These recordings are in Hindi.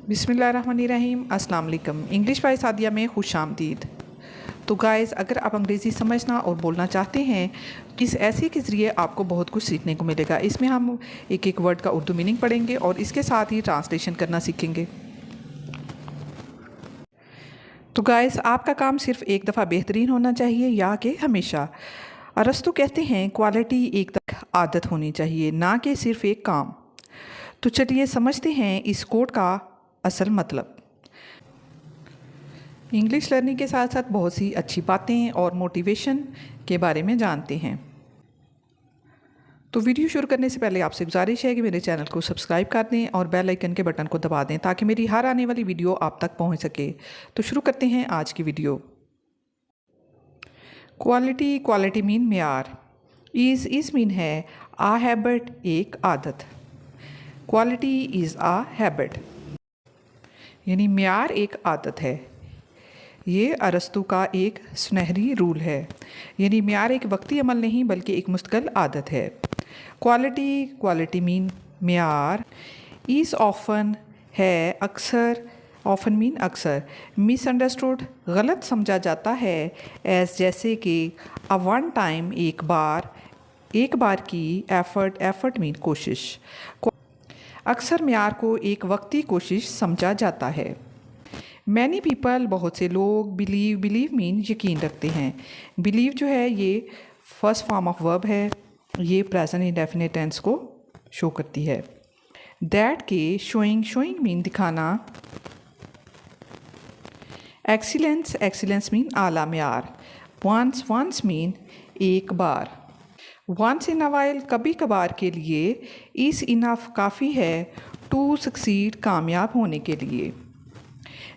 बिस्मिल्लाहिर्रहमानिर्रहीम, अस्सलाम वालेकुम। इंग्लिश बाय सादिया में खुश आमदीद। तो गाइस, अगर आप अंग्रेज़ी समझना और बोलना चाहते हैं तो इस ऐसे के ज़रिए आपको बहुत कुछ सीखने को मिलेगा। इसमें हम एक एक वर्ड का उर्दू मीनिंग पढ़ेंगे और इसके साथ ही ट्रांसलेशन करना सीखेंगे। तो गाइस, आपका काम सिर्फ एक दफ़ा बेहतरीन होना चाहिए या कि हमेशा। अरस्तु कहते हैं क्वालिटी एक आदत होनी चाहिए, ना कि सिर्फ एक काम। तो चलिए समझते हैं इस कोट का असल मतलब। इंग्लिश लर्निंग के साथ साथ बहुत सी अच्छी बातें और मोटिवेशन के बारे में जानते हैं। तो वीडियो शुरू करने से पहले आपसे गुजारिश है कि मेरे चैनल को सब्सक्राइब कर दें और बेल आइकन के बटन को दबा दें ताकि मेरी हर आने वाली वीडियो आप तक पहुंच सके। तो शुरू करते हैं आज की वीडियो। क्वालिटी मीन मेयार। इज़ मीन है आ हैबिट, एक आदत। क्वालिटी इज़ आ हैबिट, यानी मेयार एक आदत है। ये अरस्तु का एक सुनहरी रूल है, यानी मेयार एक वक्ती अमल नहीं बल्कि एक मुस्तकिल आदत है। क्वालिटी मीन मेयार। इज़ ऑफन है अक्सर, ऑफन मीन अक्सर। मिसअंडरस्टूड गलत समझा जाता है। एज जैसे कि अ वन टाइम एक बार की। एफर्ट मीन कोशिश। अक्सर मेयार को एक वक्ती कोशिश समझा जाता है। मैनी पीपल बहुत से लोग। बिलीव मीन यकीन रखते हैं। बिलीव जो है ये फर्स्ट फॉर्म ऑफ वर्ब है, ये प्रेजेंट इंडेफिनिट टेंस को शो करती है। दैट के शोइंग मीन दिखाना। एक्सीलेंस मीन आला मेयार। वंस मीन एक बार। वंस इन अ वाइल कभी कभार के लिए। इज़ इनफ काफ़ी है। टू सक्सीड कामयाब होने के लिए।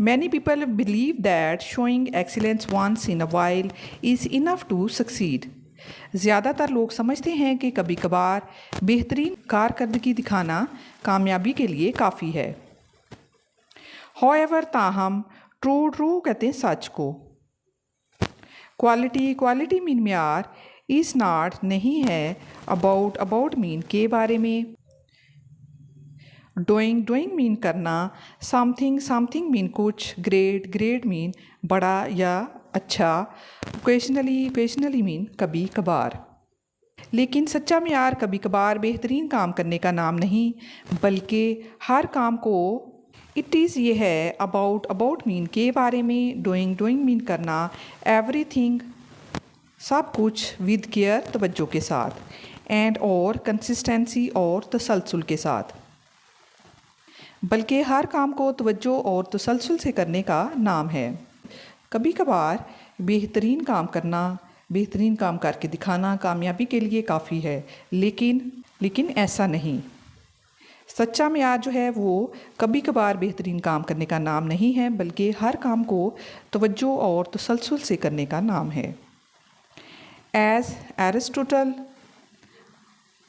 Many people believe that showing excellence once in a while is enough to succeed. ज़्यादातर लोग समझते हैं कि कभी कभार बेहतरीन कारकर्दगी दिखाना कामयाबी के लिए काफ़ी है। However, ताहम ट्रू कहते हैं सच को। क्वालिटी मीन मेयार। इज़ नॉट नहीं है। अबाउट मीन के बारे में। डूइंग मीन करना। समथिंग मीन कुछ। ग्रेट मीन बड़ा या अच्छा। ओकेजनली मीन कभी कभार। लेकिन सच्चा मेयार कभी कभार बेहतरीन काम करने का नाम नहीं बल्कि हर काम को। इट इज़ ये है। अबाउट मीन के बारे में। डूइंग मीन करना। एवरीथिंग सब कुछ। विद केयर तवज्जो के साथ। एंड और कंसिस्टेंसी और तसलसल के साथ। बल्कि हर काम को तवज्जो और तसलसल से करने का नाम है। कभी कभार बेहतरीन काम करके दिखाना कामयाबी के लिए काफ़ी है, लेकिन ऐसा नहीं। सच्चा मेयार जो है वो कभी कभार बेहतरीन काम करने का नाम नहीं है बल्कि हर काम को तवज्जो और तसलसल से करने का नाम है। एज एरिस्टोटल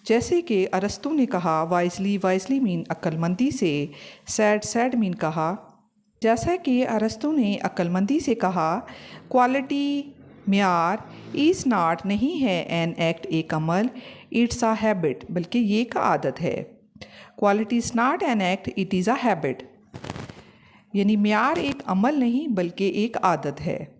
जैसे कि अरस्तु ने कहा। वाइजली मीन अक्लमंदी से। सैड मीन कहा। जैसा कि अरस्तु ने अक्लमंदी से कहा। क्वालिटी मेयार इज़ नॉट नहीं है एन एक्ट एक अमल। इट्स अ हैबिट बल्कि ये एक आदत है। Quality is not an act, it is a habit, यानी मेयार एक अमल नहीं बल्कि एक आदत है।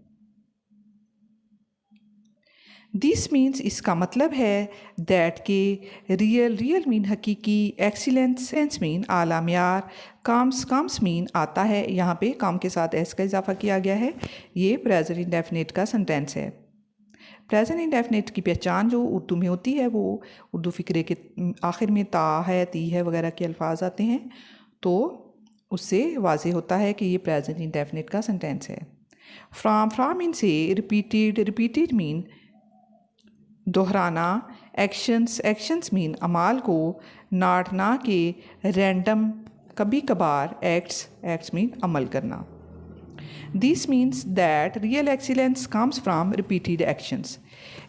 दिस मीन्स इसका मतलब है दैट के रियल मीन हकीकी। एक्सीलेंस मीन आला मेयार। कम्स मीन आता है, यहाँ पे काम के साथ एस का इजाफा किया गया है। ये प्रेजेंट इंडेफिनिट का सेंटेंस है। प्रेजेंट इंडेफिनिट की पहचान जो उर्दू में होती है वो उर्दू फ़िक्रे के आखिर में ता है, ती है वगैरह के अल्फाज आते हैं तो उससे वाज़ेह होता है कि ये प्रेजेंट इंडेफिनिट का सेंटेंस है। फ्राम मीन से। रिपीटेड मीन दोहराना। एक्शंस मीन अमाल को। नॉट ना के। रैंडम कभी कभार। एक्ट्स मीन अमल करना। This means that real excellence comes from repeated actions.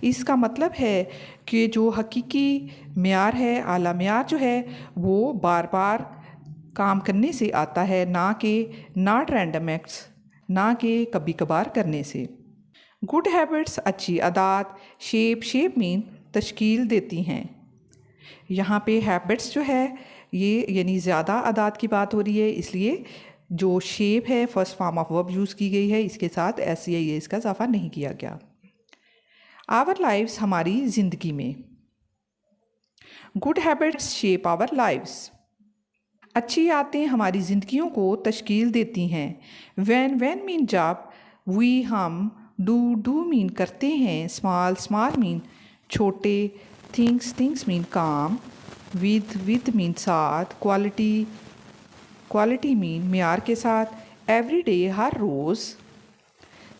इसका मतलब है कि जो हकीकी मेयार है, आला मेयार जो है वो बार बार काम करने से आता है, ना कि नॉट रैंडम एक्ट्स, ना कि कभी कभार करने से। गुड हैबिट्स अच्छी आदत। शेप मीन तश्कील देती हैं। यहाँ पे हैबिट्स जो है ये यानी ज़्यादा आदत की बात हो रही है, इसलिए जो शेप है first form of verb use की गई है, इसके साथ एस या ये इसका इजाफा नहीं किया गया। आवर लाइव्स हमारी ज़िंदगी में। Good habits shape our lives. अच्छी आदतें हमारी ज़िंदगियों को तश्कील देती हैं। वैन मीन जब, वी हम, डू मीन करते हैं, स्मॉल मीन छोटे, थिंग्स मीन काम, विद मीन साथ, क्वालिटी मीन मेयार के साथ, एवरीडे हर रोज़,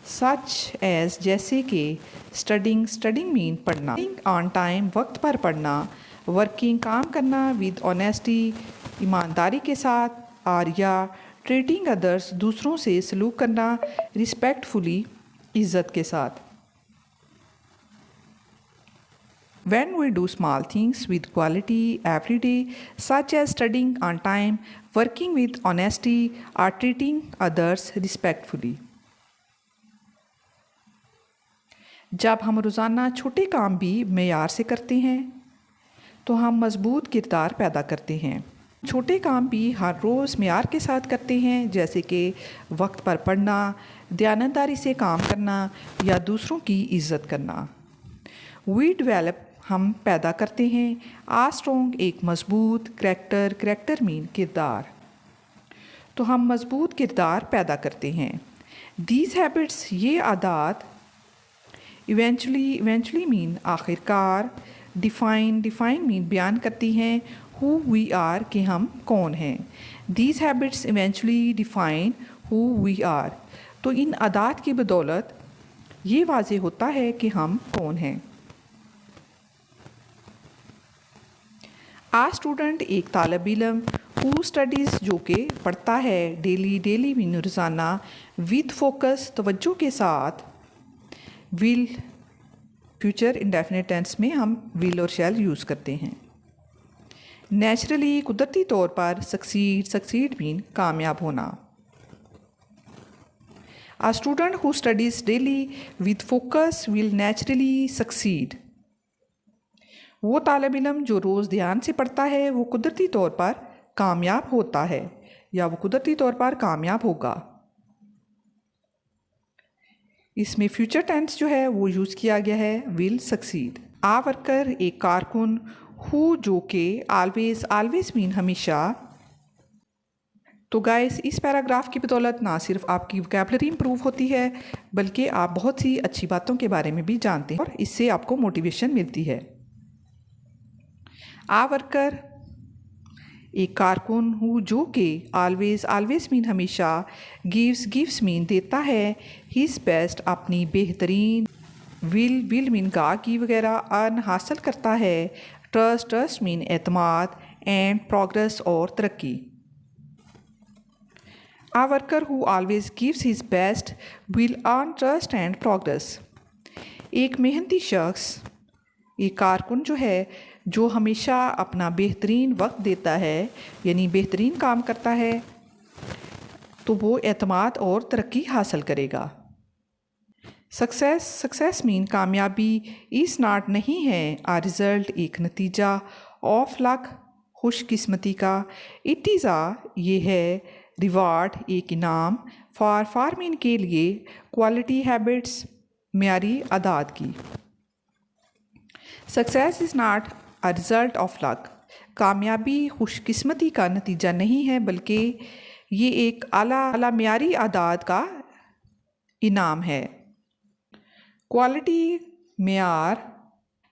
सच एज जैसे कि, स्टडिंग मीन पढ़ना, ऑन टाइम वक्त पर पढ़ना, वर्किंग काम करना, विद ऑनेस्टी ईमानदारी के साथ, और या ट्रीटिंग अदर्स दूसरों से सलूक करना, रिस्पेक्टफुली इज़्ज़त के साथ। When we do small things with quality every day, such as studying on time, working with honesty, or treating others respectfully. जब हम रोज़ाना छोटे काम भी मेयार से करते हैं तो हम मजबूत किरदार पैदा करते हैं। छोटे काम भी हर रोज़ मेयार के साथ करते हैं, जैसे कि वक्त पर पढ़ना, दयानतदारी से काम करना या दूसरों की इज़्ज़त करना। वी डेवलप हम पैदा करते हैं, आ स्ट्रॉन्ग एक मजबूत, करैक्टर मीन किरदार, तो हम मजबूत किरदार पैदा करते हैं। दीज हैबिट्स ये आदत, इवेंचुअली मीन आखिरकार, डिफ़ाइन मीन बयान करती हैं, हु वी आर कि हम कौन हैं। These habits eventually define who we are, तो इन आदत की बदौलत ये वाज़े होता है कि हम कौन हैं। आ स्टूडेंट एक तालब इलम, हु स्टडीज़ जो कि पढ़ता है, डेली मीन रोज़ाना, विद फोकस तवज्जो के साथ, विल फ्यूचर इंडेफिनिट टेंस में हम विल और शैल यूज़ करते हैं। नेचुरली कुदरती तौर पर, सक्सीड मीन कामयाब होना। A student who studies daily with focus will naturally succeed, वो तालब इलम जो रोज़ ध्यान से पढ़ता है वो कुदरती तौर पर कामयाब होता है या वो कुदरती तौर पर कामयाब होगा। इसमें फ्यूचर टेंस जो है वो यूज़ किया गया है विल सक्सीड। आ वर्कर एक कारकुन, हु जो कि, ऑलवेज मीन हमेशा। तो गाइस इस पैराग्राफ की बदौलत ना सिर्फ आपकी वोकैबुलरी इंप्रूव होती है बल्कि आप बहुत सी अच्छी बातों के बारे में भी जानते हैं और इससे आपको मोटिवेशन मिलती है। आ वर्कर एक कारकुन, हु जो कि, ऑलवेज मीन हमेशा, गिव्स मीन देता है, हिज बेस्ट अपनी बेहतरीन, विल मीन की वगैरह, अर्न हासिल करता है, ट्रस्ट मीन एतमाद, एंड प्रोग्रेस और तरक्की। A worker who always gives his best will earn trust and progress. एक मेहनती शख्स, एक कारकुन जो है जो हमेशा अपना बेहतरीन वक्त देता है यानी बेहतरीन काम करता है, तो वो एतमाद और तरक्की हासिल करेगा। सक्सेस मीन कामयाबी, इज़ नॉट नहीं है, आ रिज़ल्ट एक नतीजा, ऑफ लक खुशकिस्मती का, इट इज़ आ ये है, रिवार्ड एक इनाम, फॉर मीन के लिए, क्वालिटी हैबिट्स मेयारी आदात की। Success is not a result of luck, कामयाबी खुशकिस्मती का नतीजा नहीं है बल्कि ये एक आला मेयारी आदात का इनाम है। क्वालिटी मेयार,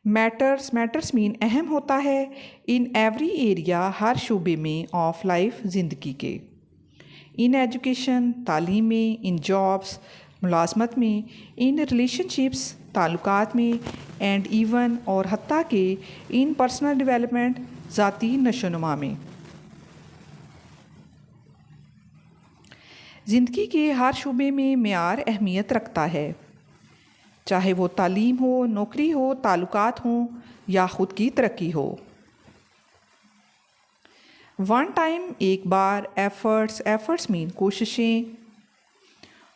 मैटर्स मीन अहम होता है, इन एवरी एरिया हर शोबे में, ऑफ लाइफ ज़िंदगी के, इन एजुकेशन तालीम में, इन जॉब्स मुलाजमत में, इन रिलेशनशिप्स ताल्लुकात में, एंड इवन और हत्ता के, इन पर्सनल डेवलपमेंट ज़ाती नशोनुमा में। ज़िंदगी के हर शोबे में मेयार अहमियत रखता है, चाहे वो तालीम हो, नौकरी हो, ताल्लुकात हों या ख़ुद की तरक्की हो। वन टाइम एक बार, एफ़र्ट्स मीन कोशिशें,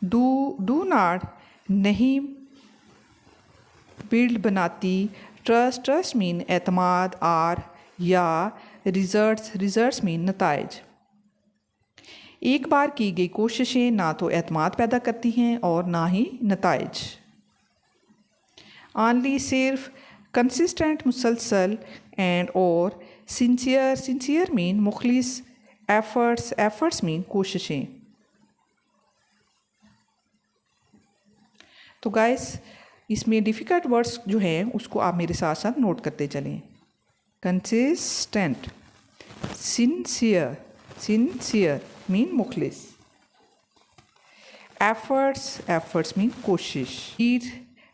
डू नॉट नहीं, बिल्ड बनाती, ट्रस्ट मीन एतमाद, आर या रिजल्ट्स मीन नताइज। एक बार की गई कोशिशें ना तो एतमाद पैदा करती हैं और ना ही नताइज। ऑनली सिर्फ कंसिस्टेंट, मुसलसल एंड और सिंसियर, सिंसियर मीन मुखलिस, एफर्ट्स, एफर्ट्स मीन कोशिशें। तो गाइस इसमें डिफ़िकल्ट वर्ड्स जो हैं उसको आप मेरे साथ साथ नोट करते चलें। कंसिस्टेंट, सिंसियर, सिंसियर मीन मुखलिस, एफर्ट्स, एफर्ट्स मीन कोशिश। लीड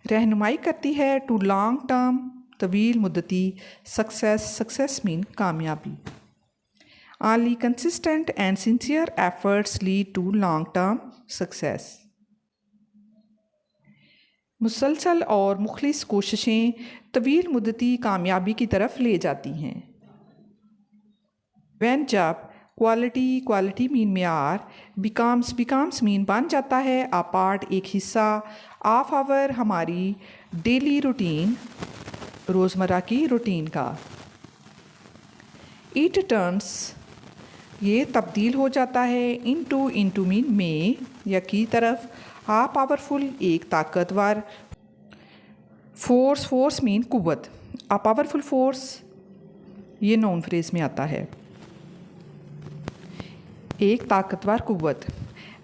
रहनुमाई करती है टू लॉन्ग टर्म, तवील मुद्दती, सक्सेस, सक्सेस मीन कामयाबी। Only consistent and sincere efforts lead to long term success. मुसलसल और मुखलिस कोशिशें तवील मुद्दती कामयाबी की तरफ ले जाती हैं। वैन जब क्वालिटी, क्वालिटी मीन मेयार, बिकम्स, बिकम्स मीन बन जाता है, आ पार्ट एक हिस्सा, ऑफ आवर हमारी डेली रूटीन, रोज़मर्रा की रूटीन का। इट टर्न्स ये तब्दील हो जाता है, इनटू, इनटू मीन में या की तरफ, आ पावरफुल एक ताकतवर, फोर्स, फोर्स मीन कुव्वत, आ पावरफुल फोर्स ये नाउन फ्रेज में आता है, एक ताकतवर कुव्वत।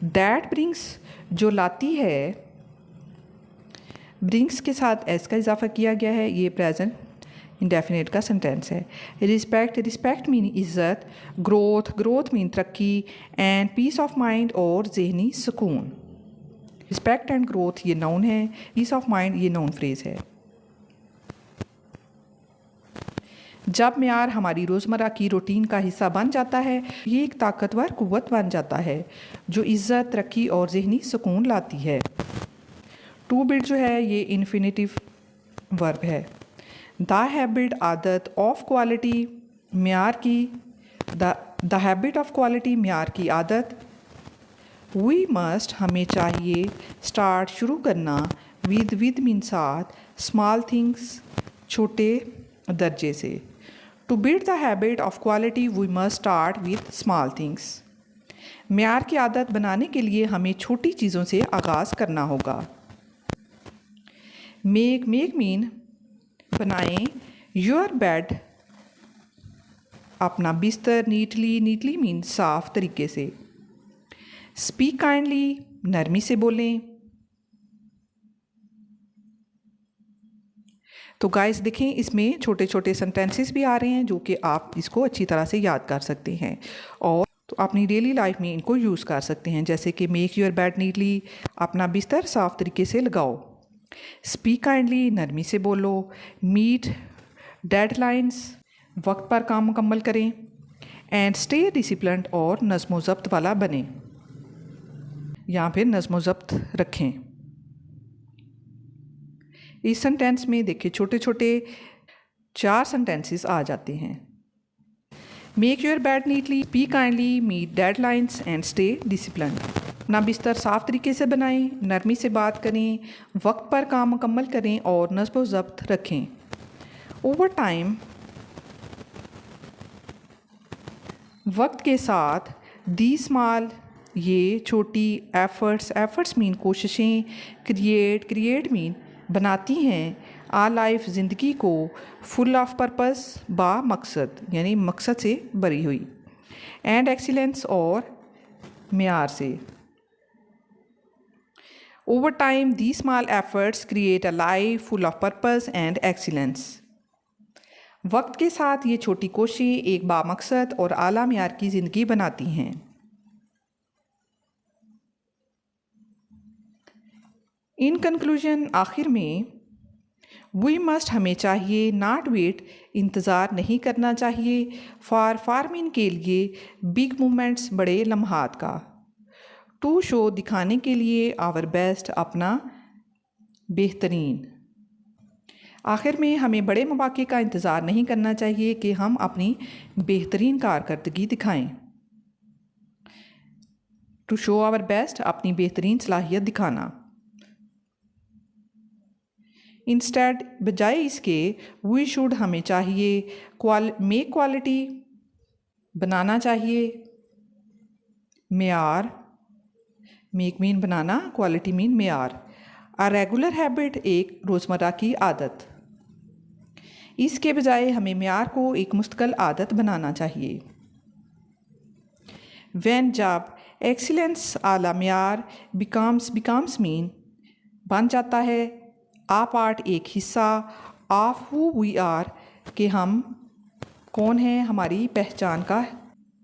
दैट ब्रिंग्स जो लाती है, ब्रिंग्स के साथ एस का इजाफा किया गया है, ये प्रेजेंट इंडेफिनेट का सेंटेंस है। रिस्पेक्ट, रिस्पेक्ट मीन इज़्ज़त, ग्रोथ, ग्रोथ मीन तरक्की, एंड पीस ऑफ माइंड और जहनी सुकून। रिस्पेक्ट एंड ग्रोथ ये नाउन है, पीस ऑफ माइंड ये नाउन फ्रेज है। जब म्यार हमारी रोज़मर्रा की रूटीन का हिस्सा बन जाता है, ये एक ताकतवर कुव्वत बन जाता है जो इज़्ज़त, तरक्की और जहनी सुकून लाती है। टू बिल्ड जो है ये इन्फिनेटिव वर्ब है। द हैबिट आदत, ऑफ क्वालिटी म्यार की, द हैबिट ऑफ क्वालिटी म्यार की आदत। वी मस्ट हमें चाहिए, स्टार्ट शुरू करना, विद मीन साथ, स्मॉल थिंग्स छोटे दर्जे से। To build the habit of quality we must start with small things. म्यार की आदत बनाने के लिए हमें छोटी चीज़ों से आगाज़ करना होगा। मेक, मेक मीन बनाएं, योर बेड अपना बिस्तर, नीटली, नीटली मीन साफ तरीके से। स्पीक काइंडली नरमी से बोलें। तो गाइस देखें इसमें छोटे छोटे सेंटेंसेस भी आ रहे हैं जो कि आप इसको अच्छी तरह से याद कर सकते हैं और तो अपनी डेली लाइफ में इनको यूज़ कर सकते हैं। जैसे कि मेक योर बेड नीटली, अपना बिस्तर साफ तरीके से लगाओ। स्पीक काइंडली नरमी से बोलो। मीट डेडलाइंस वक्त पर काम मुकम्मल करें। एंड स्टे डिसिप्लिन्ड और नज़्म ज़ब्त वाला बने, यहाँ पे नज़्म ज़ब्त रखें। इस सेंटेंस में देखिए छोटे छोटे 4 सेंटेंसेस आ जाते हैं। Make your bed neatly, speak kindly, meet deadlines and stay disciplined. अपना बिस्तर साफ तरीके से बनाएं, नरमी से बात करें, वक्त पर काम मुकम्मल करें और नज़्म ज़ब्त रखें। ओवर टाइम वक्त के साथ, दी स्मॉल ये छोटी, एफर्ट्स, एफर्ट्स मीन कोशिशें, क्रिएट, क्रिएट मीन बनाती हैं, आ लाइफ ज़िंदगी को, फुल ऑफ पर्पस बा मकसद यानी मकसद से भरी हुई, एंड एक्सीलेंस और मेयार से। Over time the small efforts create a life full of purpose and excellence. वक्त के साथ ये छोटी कोशिशें एक बामकसद और आला मेयार की ज़िंदगी बनाती हैं। इन कंक्लूजन आखिर में, वी मस्ट हमें चाहिए, नॉट वेट इंतज़ार नहीं करना चाहिए, फॉर फार्मिंग के लिए, बिग मूवमेंट्स बड़े लम्हात का, टू शो दिखाने के लिए, आवर बेस्ट अपना बेहतरीन। आखिर में हमें बड़े मौके का इंतज़ार नहीं करना चाहिए कि हम अपनी बेहतरीन कारकर्दगी दिखाएं। टू शो आवर बेस्ट अपनी बेहतरीन सलाहियत दिखाना। इंस्टेड बजाय इसके, वी शुड हमें चाहिए, मेक क्वालिटी बनाना चाहिए, मेयार, मेक मीन बनाना, क्वालिटी मीन मेयार। अ रेगुलर हैबिट एक रोज़मर्रा की आदत। इसके बजाय हमें मेयार को एक मुस्तकिल आदत बनाना चाहिए। व्हेन जब एक्सीलेंस आला मेयार बिकम्स मीन बन जाता है आ पार्ट एक हिस्सा ऑफ हु वी आर कि हम कौन हैं, हमारी पहचान का,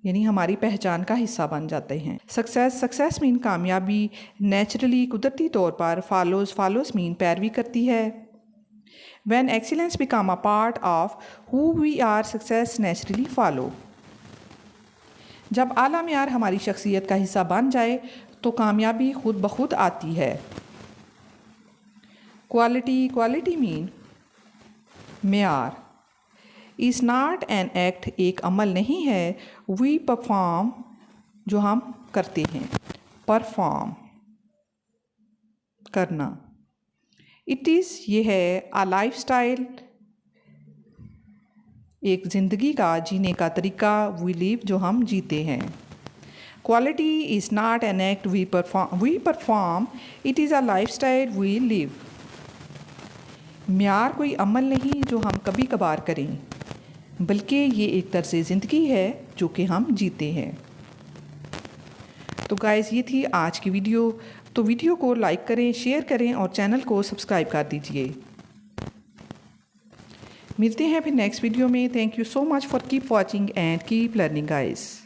यानी हमारी पहचान का हिस्सा बन जाते हैं। सक्सेस मीन कामयाबी, नेचुरली कुदरती तौर पर फॉलोज मीन पैरवी करती है। When excellence become a part of who we are success naturally follow. जब आला मेयार हमारी शख्सियत का हिस्सा बन जाए तो कामयाबी खुद ब खुद आती है। क्वालिटी मीन मेयार। इज़ नॉट एन एक्ट एक अमल नहीं है, वी परफॉर्म जो हम करते हैं, परफॉर्म करना। इट इज़ ये है आ लाइफ स्टाइल एक ज़िंदगी का जीने का तरीका, वी लिव जो हम जीते हैं। Quality is not an act we perform, it is a lifestyle we live. म्यार कोई अमल नहीं जो हम कभी कभार करें, बल्कि ये एक तर्ज़ ज़िंदगी है जो कि हम जीते हैं। तो गाइस ये थी आज की वीडियो। तो वीडियो को लाइक करें, शेयर करें और चैनल को सब्सक्राइब कर दीजिए। मिलते हैं फिर नेक्स्ट वीडियो में। Thank you so much for keep watching and keep learning guys.